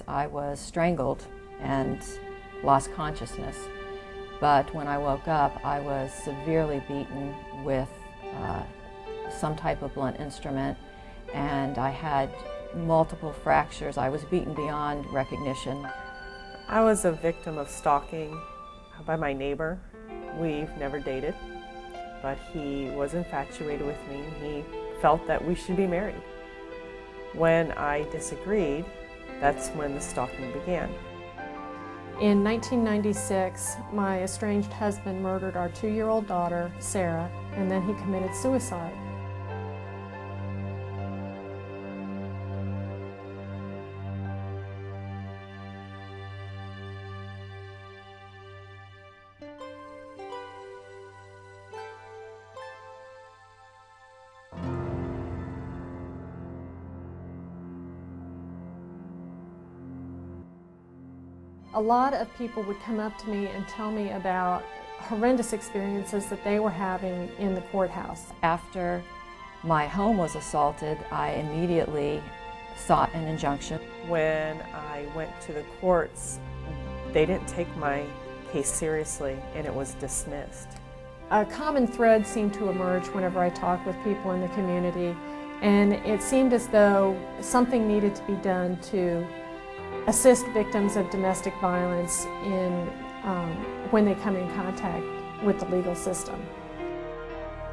I was strangled and lost consciousness, but when I woke up, I was severely beaten with some type of blunt instrument, and I had multiple fractures. I was beaten beyond recognition. I was a victim of stalking by my neighbor. We've never dated, but he was infatuated with me and he felt that we should be married. When I disagreed, that's when the stalking began. In 1996, my estranged husband murdered our 2-year-old daughter, Sarah, and then he committed suicide. A lot of people would come up to me and tell me about horrendous experiences that they were having in the courthouse. After my home was assaulted, I immediately sought an injunction. When I went to the courts, they didn't take my case seriously and it was dismissed. A common thread seemed to emerge whenever I talked with people in the community, and it seemed as though something needed to be done to assist victims of domestic violence when they come in contact with the legal system.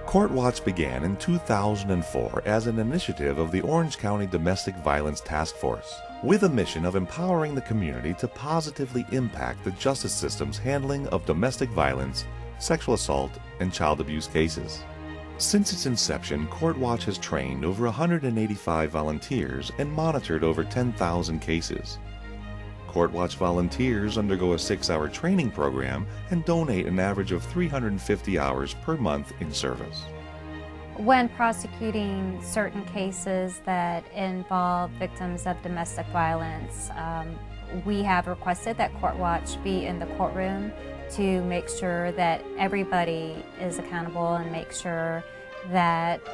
CourtWatch began in 2004 as an initiative of the Orange County Domestic Violence Task Force, with a mission of empowering the community to positively impact the justice system's handling of domestic violence, sexual assault, and child abuse cases. Since its inception, CourtWatch has trained over 185 volunteers and monitored over 10,000 cases. CourtWatch volunteers undergo a 6-hour training program and donate an average of 350 hours per month in service. When prosecuting certain cases that involve victims of domestic violence, we have requested that CourtWatch be in the courtroom to make sure that everybody is accountable and make sure that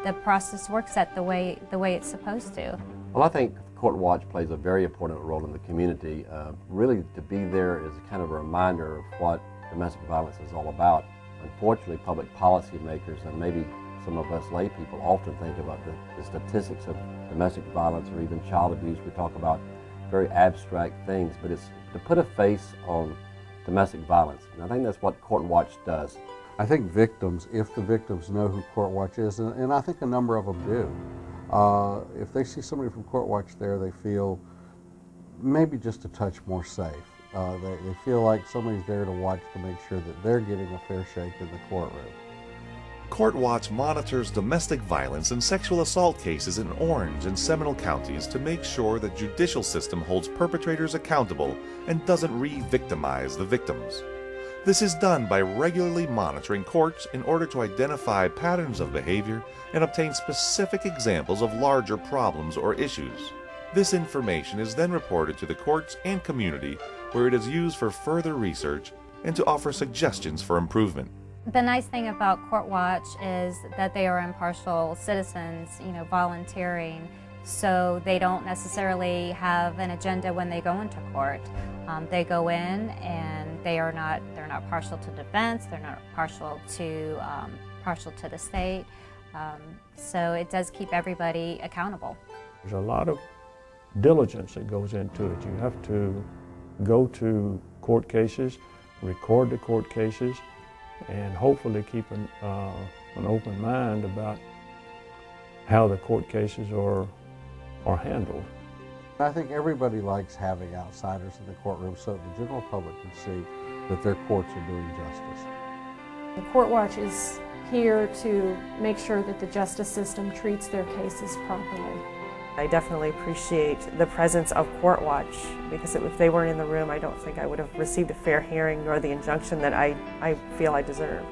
the process works the way it's supposed to. Well, I think CourtWatch plays a very important role in the community. Really, to be there is kind of a reminder of what domestic violence is all about. Unfortunately, public policy makers and maybe some of us lay people often think about the statistics of domestic violence or even child abuse. We talk about very abstract things, but it's to put a face on domestic violence. And I think that's what CourtWatch does. I think victims, if the victims know who CourtWatch is, and I think a number of them do, if they see somebody from CourtWatch there, they feel maybe just a touch more safe. They feel like somebody's there to watch to make sure that they're getting a fair shake in the courtroom. CourtWatch monitors domestic violence and sexual assault cases in Orange and Seminole counties to make sure the judicial system holds perpetrators accountable and doesn't re-victimize the victims. This is done by regularly monitoring courts in order to identify patterns of behavior and obtain specific examples of larger problems or issues. This information is then reported to the courts and community, where it is used for further research and to offer suggestions for improvement. The nice thing about CourtWatch is that they are impartial citizens, volunteering, so they don't necessarily have an agenda when they go into court. They go in and they're not partial to defense, they're not partial to the state, so it does keep everybody accountable. There's a lot of diligence that goes into it. You have to go to court cases, record the court cases, and hopefully keep an open mind about how the court cases are handled. I think everybody likes having outsiders in the courtroom so the general public can see that their courts are doing justice. The CourtWatch is here to make sure that the justice system treats their cases properly. I definitely appreciate the presence of CourtWatch, because if they weren't in the room, I don't think I would have received a fair hearing nor the injunction that I feel I deserved.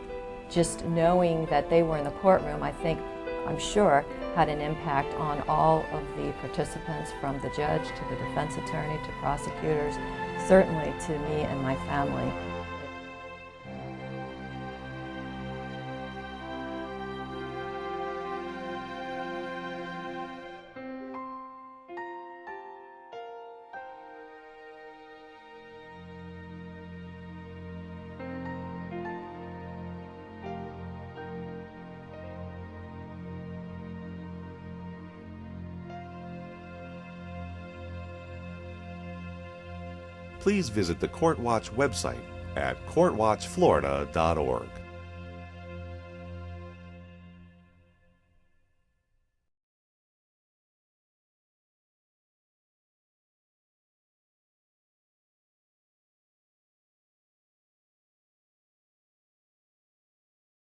Just knowing that they were in the courtroom, I'm sure, had an impact on all of the participants, from the judge to the defense attorney to prosecutors, certainly to me and my family. please visit the CourtWatch website at courtwatchflorida.org.